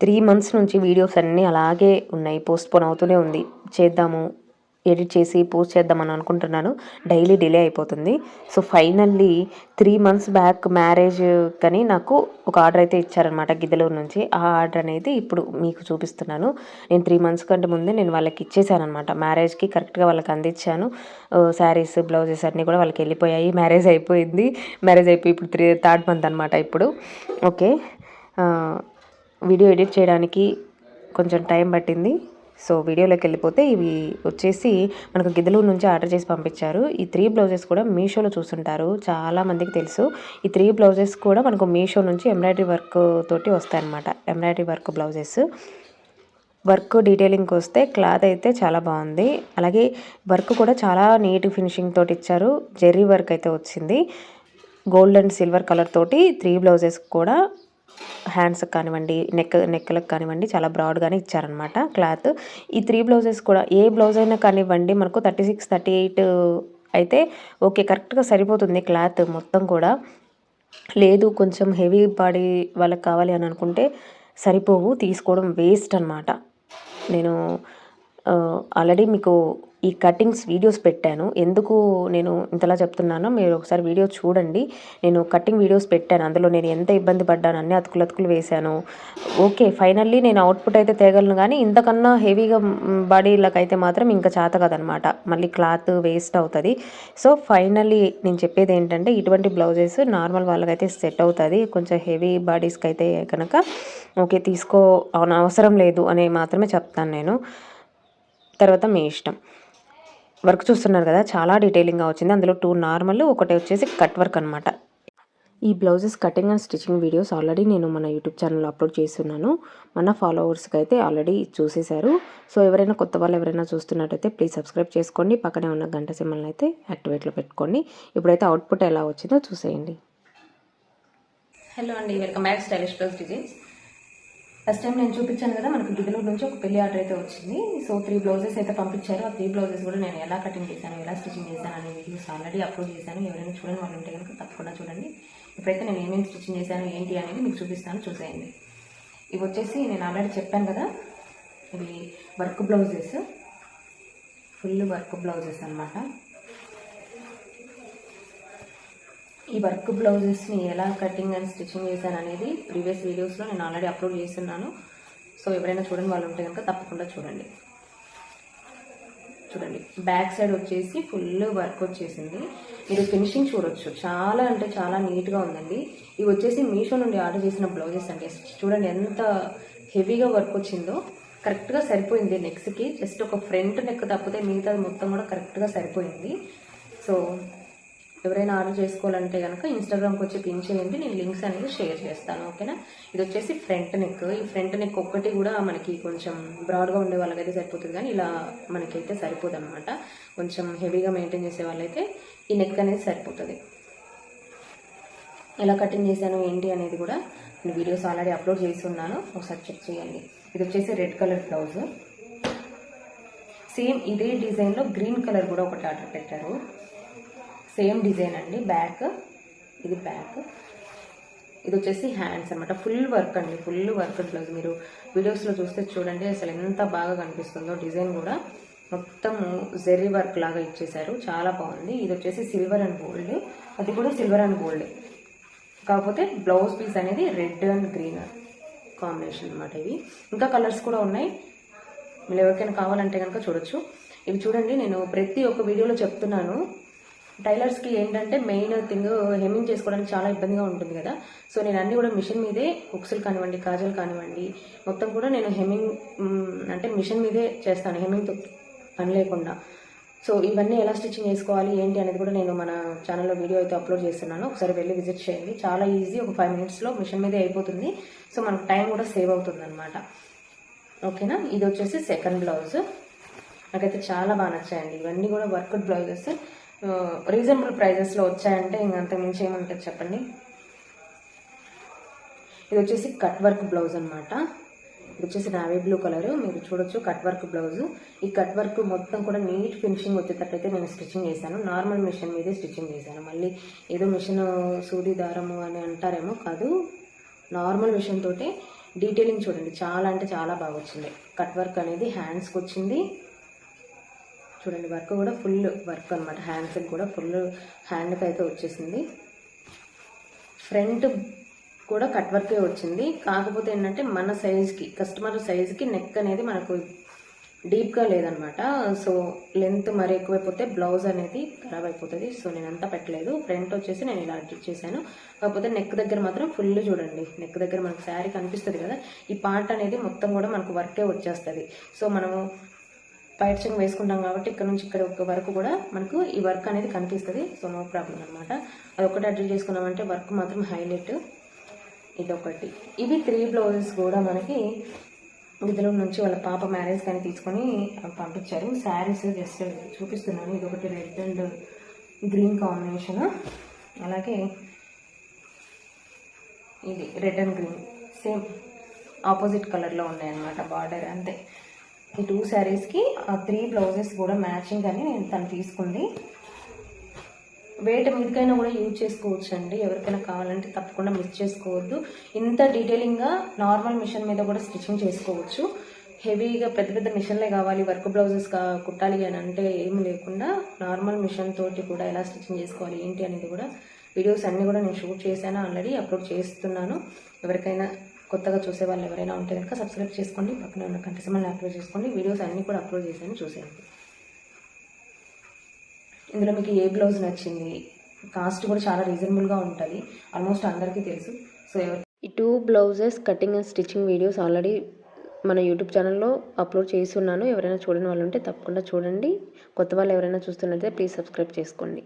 3 months నుంచి videos అన్నీ అలాగే ఉన్నాయి. పోస్ట్‌పోన్ అవుతూనే ఉంది. చేద్దాము, ఎడిట్ చేసి పోస్ట్ చేద్దామని అనుకుంటున్నాను. డైలీ డిలే అయిపోతుంది. So, finally 3 months back marriage కని నాకు ఒక ఆర్డర్ అయితే ఇచ్చారనమాట గిద్దలూరు నుంచి. ఆ ఆర్డర్ అనేది ఇప్పుడు మీకు చూపిస్తున్నాను. నేను 3 మంత్స్ కంటే ముందే నేను వాళ్ళకి ఇచ్చేసాననమాట. మ్యారేజ్‌కి కరెక్ట్‌గా వాళ్ళకి అందించాను. శారీస్, బ్లౌజెస్ అన్నీ కూడా వాళ్ళకి వెళ్ళిపోయాయి. మ్యారేజ్ అయిపోయింది. మ్యారేజ్ అయిపోయి ఇప్పుడు థర్డ్ మంత్ అనమాట ఇప్పుడు. ఓకే. వీడియో ఎడిట్ చేయడానికి కొంచెం టైం పట్టింది. సో, వీడియోలోకి వెళ్ళిపోతే ఇవి వచ్చేసి మనకు గిద్దలూరు నుంచి ఆర్డర్ చేసి పంపించారు. ఈ 3 బ్లౌజెస్ కూడా మీషోలో చూస్తుంటారు, చాలామందికి తెలుసు. ఈ 3 బ్లౌజెస్ కూడా మనకు మీషో నుంచి ఎంబ్రాయిడరీ వర్క్ తోటి వస్తాయన్నమాట. Embroidery work blouses. వర్క్ డీటెయిలింగ్కి వస్తే క్లాత్ అయితే చాలా బాగుంది. అలాగే వర్క్ కూడా చాలా నీట్ ఫినిషింగ్ తోటి ఇచ్చారు. జెర్రీ వర్క్ అయితే వచ్చింది. గోల్డ్ అండ్ సిల్వర్ కలర్ తోటి 3 బ్లౌజెస్ కూడా హ్యాండ్స్కి కానివ్వండి, నెక్లకు కానివ్వండి చాలా బ్రాడ్గానే ఇచ్చారనమాట క్లాత్. ఈ 3 బ్లౌజెస్ కూడా ఏ బ్లౌజ్ అయినా కానివ్వండి మనకు 36, 38 అయితే ఓకే, కరెక్ట్గా సరిపోతుంది క్లాత్ మొత్తం కూడా. లేదు కొంచెం హెవీ బాడీ వాళ్ళకి కావాలి అని అనుకుంటే సరిపోవు, తీసుకోవడం వేస్ట్ అనమాట. నేను ఆల్రెడీ మీకు ఈ కటింగ్స్ వీడియోస్ పెట్టాను. ఎందుకు నేను ఇంతలా చెప్తున్నానో మీరు ఒకసారి వీడియో చూడండి. నేను కటింగ్ వీడియోస్ పెట్టాను. అందులో నేను ఎంత ఇబ్బంది పడ్డాను, అన్నీ అతుకులు వేశాను. ఓకే, ఫైనల్లీ నేను అవుట్పుట్ అయితే తేగలను, కానీ ఇంతకన్నా హెవీగా బాడీలకైతే మాత్రం ఇంకా చేత కదనమాట. మళ్ళీ క్లాత్ వేస్ట్ అవుతుంది. సో, ఫైనల్లీ నేను చెప్పేది ఏంటంటే ఇటువంటి బ్లౌజెస్ నార్మల్ వాళ్ళకైతే సెట్ అవుతుంది. కొంచెం హెవీ బాడీస్కి అయితే కనుక ఓకే, తీసుకో అవసరం లేదు అని మాత్రమే చెప్తాను నేను. తర్వాత మీ ఇష్టం. వర్క్ చూస్తున్నారు కదా, చాలా డీటెయిలింగ్గా వచ్చింది. అందులో 2 నార్మల్, ఒకటి వచ్చేసి కట్ వర్క్ అనమాట. ఈ blouses cutting and stitching videos already నేను మన యూట్యూబ్ ఛానల్లో అప్లోడ్ చేస్తున్నాను. మన ఫాలోవర్స్కి అయితే ఆల్రెడీ చూసేశారు. సో, ఎవరైనా కొత్త వాళ్ళు ఎవరైనా చూస్తున్నట్టయితే ప్లీజ్ సబ్స్క్రైబ్ చేసుకోండి. పక్కనే ఉన్న గంట సింబల్ని అయితే యాక్టివేట్లో పెట్టుకోండి. ఇప్పుడైతే అవుట్పుట్ ఎలా వచ్చిందో చూసేయండి. హలో అండి, welcome back stylish blouse designs. First time నేను చూపించాను కదా, మనకు గిద్దలూరు నుంచి ఒక పెళ్లి ఆర్డర్ అయితే వచ్చింది. సో, 3 బ్లౌజెస్ అయితే పంపించారు. ఆ 3 బ్లౌజెస్ కూడా నేను ఎలా కటింగ్ చేశాను, ఎలా స్టిచ్చింగ్ చేశాను అనే వీడియోస్ ఆల్రెడీ అప్లోడ్ చేశాను. ఎవరైనా చూడండి వాళ్ళు ఉంటే కనుక తప్పకుండా చూడండి. ఇప్పుడైతే నేను ఏమేమి స్టిచ్చింగ్ చేశాను ఏంటి అనేది మీకు చూపిస్తాను, చూసేయండి. ఇవి వచ్చేసి నేను ఆల్రెడీ చెప్పాను కదా, ఇవి work blouses, full work blouses అనమాట. ఈ వర్క్ బ్లౌజెస్ని ఎలా కటింగ్ అండ్ స్టిచ్చింగ్ చేశాను అనేది ప్రీవియస్ వీడియోస్లో నేను ఆల్రెడీ అప్లోడ్ చేస్తున్నాను. సో, ఎవరైనా చూడండి వాళ్ళు ఉంటే కనుక తప్పకుండా చూడండి. బ్యాక్ సైడ్ వచ్చేసి ఫుల్ వర్క్ వచ్చేసింది. మీరు ఫినిషింగ్ చూడొచ్చు, చాలా అంటే చాలా నీట్గా ఉందండి. ఇవి వచ్చేసి మీషో నుండి ఆర్డర్ చేసిన బ్లౌజెస్ అండి. చూడండి ఎంత హెవీగా వర్క్ వచ్చిందో. కరెక్ట్గా సరిపోయింది నెక్స్కి. జస్ట్ ఒక ఫ్రంట్ నెక్ తప్పితే మిగతా మొత్తం కూడా కరెక్ట్గా సరిపోయింది. సో, ఎవరైనా ఆర్డర్ చేసుకోవాలంటే కనుక ఇన్స్టాగ్రామ్కి వచ్చి పిన్ చేయండి, నేను లింక్స్ అనేది షేర్ చేస్తాను. ఓకేనా. ఇది వచ్చేసి ఫ్రంట్ నెక్. ఈ ఫ్రంట్ నెక్ ఒక్కటి కూడా మనకి కొంచెం బ్రాడ్గా ఉండే వాళ్ళకైతే సరిపోతుంది, కానీ ఇలా మనకైతే సరిపోదు అనమాట. కొంచెం హెవీగా మెయింటైన్ చేసే వాళ్ళైతే ఈ నెక్ అనేది సరిపోతుంది. ఎలా కటింగ్ చేశాను ఏంటి అనేది కూడా నేను వీడియోస్ ఆల్రెడీ అప్లోడ్ చేస్తున్నాను, ఒకసారి చెక్ చేయండి. ఇది వచ్చేసి రెడ్ కలర్ బ్లౌజ్. సేమ్ ఇదే డిజైన్లో గ్రీన్ కలర్ కూడా ఒకటి ఆర్డర్ పెట్టారు. సేమ్ డిజైన్ అండి. బ్యాక్, ఇది బ్యాక్. ఇది వచ్చేసి హ్యాండ్స్ అనమాట. ఫుల్ వర్క్ అండి, ఫుల్ వర్క్ బ్లౌజ్. మీరు వీడియోస్లో చూస్తే చూడండి అసలు ఎంత బాగా కనిపిస్తుందో. డిజైన్ కూడా మొత్తం జెర్రీ వర్క్ లాగా ఇచ్చేసారు, చాలా బాగుంది. ఇది వచ్చేసి సిల్వర్ అండ్ గోల్డ్, అది కూడా సిల్వర్ అండ్ గోల్డ్. కాకపోతే బ్లౌజ్ పీస్ అనేది రెడ్ అండ్ గ్రీన్ కాంబినేషన్ అనమాట. ఇవి ఇంకా కలర్స్ కూడా ఉన్నాయి, మీరు ఎవరికైనా కావాలంటే కనుక చూడొచ్చు. ఇవి చూడండి, నేను ప్రతి ఒక్క వీడియోలో చెప్తున్నాను, టైలర్స్కి ఏంటంటే మెయిన్ థింగ్ హెమ్మింగ్ చేసుకోవడానికి చాలా ఇబ్బందిగా ఉంటుంది కదా. సో, నేను అన్నీ కూడా మిషన్ మీదే, హుక్స్లు కానివ్వండి, కాజల్ కానివ్వండి, మొత్తం కూడా నేను హెమ్మింగ్ అంటే మిషన్ మీదే చేస్తాను, హెమ్మింగ్తో పని లేకుండా. సో, ఇవన్నీ ఎలా స్టిచ్చింగ్ చేసుకోవాలి ఏంటి అనేది కూడా నేను మన ఛానల్లో వీడియో అయితే అప్లోడ్ చేస్తున్నాను, ఒకసారి వెళ్ళి విజిట్ చేయండి. చాలా ఈజీ, ఒక 5 మినిట్స్లో మిషన్ మీదే అయిపోతుంది. సో, మనకు టైం కూడా సేవ్ అవుతుంది అనమాట. ఓకేనా. ఇది వచ్చేసి సెకండ్ బ్లౌజ్. నాకైతే చాలా బాగా నచ్చాయండి. ఇవన్నీ కూడా వర్క్ బ్లౌజెస్, రీజనబుల్ ప్రైజెస్లో వచ్చాయంటే ఇంకంత మించి ఏముంటుంది చెప్పండి. ఇది వచ్చేసి కట్ వర్క్ బ్లౌజ్ అనమాట. ఇది వచ్చేసి నావీ బ్లూ కలర్, మీరు చూడొచ్చు కట్ వర్క్ బ్లౌజ్. ఈ కట్ వర్క్ మొత్తం కూడా నీట్ ఫినిషింగ్ వచ్చేటట్టయితే నేను స్టిచ్చింగ్ చేశాను. నార్మల్ మిషన్ మీదే స్టిచ్చింగ్ చేశాను. మళ్ళీ ఏదో మిషన్ సూది దారము అని అంటారేమో, కాదు, నార్మల్ మిషన్ తోటి డీటెయిలింగ్ చూడండి, చాలా అంటే చాలా బాగా వచ్చింది. కట్ వర్క్ అనేది హ్యాండ్స్కి వచ్చింది. చూడండి వర్క్ కూడా ఫుల్ వర్క్ అనమాట, హ్యాండ్స్కి కూడా ఫుల్ హ్యాండ్కి అయితే వచ్చేసింది. ఫ్రంట్ కూడా కట్ వర్కే వచ్చింది. కాకపోతే ఏంటంటే మన సైజ్కి, కస్టమర్ సైజ్కి నెక్ అనేది మనకు డీప్గా లేదనమాట. సో లెంత్ మరి ఎక్కువైపోతే బ్లౌజ్ అనేది ఖరాబ్ అయిపోతుంది. సో నేను అంతా పెట్టలేదు. ఫ్రంట్ వచ్చేసి నేను ఇలా అడ్జస్ట్ చేశాను. కాకపోతే నెక్ దగ్గర మాత్రం ఫుల్ చూడండి, నెక్ దగ్గర మనకు శారీ కనిపిస్తుంది కదా, ఈ పార్ట్ అనేది మొత్తం కూడా మనకు వర్కే వచ్చేస్తుంది. సో మనము పైట్ చెంగు వేసుకుంటాం కాబట్టి ఇక్కడ నుంచి ఇక్కడ ఒక వరకు కూడా మనకు ఈ వర్క్ అనేది కనిపిస్తుంది. సో నో ప్రాబ్లం అనమాట. అదొకటి అడ్జస్ట్ చేసుకున్నామంటే వర్క్ మాత్రం హైలైట్. ఇదొకటి. ఇవి 3 బ్లౌజెస్ కూడా మనకి ఇందులో నుంచి వాళ్ళ పాప మ్యారేజ్ కానీ తీసుకొని పంపించారు. శారీస్ జస్ట్ చూపిస్తున్నాను. ఇదొకటి రెడ్ అండ్ గ్రీన్ కాంబినేషన్, అలాగే ఇది red and green same opposite కలర్లో ఉన్నాయన్నమాట బార్డర్, అంతే. ఈ 2 శారీస్కి 3 బ్లౌజెస్ కూడా మ్యాచింగ్ అని తను తీసుకుంది. వెయిట్ మీదకైనా కూడా యూజ్ చేసుకోవచ్చు అండి, ఎవరికైనా కావాలంటే తప్పకుండా మిస్ చేసుకోవద్దు. ఇంత డీటెయిలింగ్గా నార్మల్ మిషన్ మీద కూడా స్టిచ్చింగ్ చేసుకోవచ్చు. హెవీగా పెద్ద పెద్ద మిషన్లే కావాలి, వర్క్ బ్లౌజెస్ కుట్టాలి అని అంటే ఏమి లేకుండా నార్మల్ మిషన్ తోటి కూడా ఎలా స్టిచ్చింగ్ చేసుకోవాలి ఏంటి అనేది కూడా వీడియోస్ అన్నీ కూడా నేను షూట్ చేశాను, ఆల్రెడీ అప్లోడ్ చేస్తున్నాను. ఎవరికైనా కొత్తగా చూసే వాళ్ళు ఎవరైనా ఉంటే కనుక సబ్స్క్రైబ్ చేసుకోండి, పక్కన ఉన్న గంట సింబల్ని యాక్టివేట్ చేసుకోండి. వీడియోస్ అన్నీ కూడా అప్లోడ్ చేశాను, చూసేయండి. ఇందులో మీకు ఏ బ్లౌజ్ నచ్చింది, కాస్ట్ కూడా చాలా రీజనబుల్గా ఉంటుంది, ఆల్మోస్ట్ అందరికీ తెలుసు. సో ఈ 2 blouses cutting and stitching videos already మన యూట్యూబ్ ఛానల్లో అప్లోడ్ చేస్తున్నాను. ఎవరైనా చూడని వాళ్ళు ఉంటే తప్పకుండా చూడండి. కొత్త వాళ్ళు ఎవరైనా చూస్తున్నట్లయితే ప్లీజ్ సబ్స్క్రైబ్ చేసుకోండి.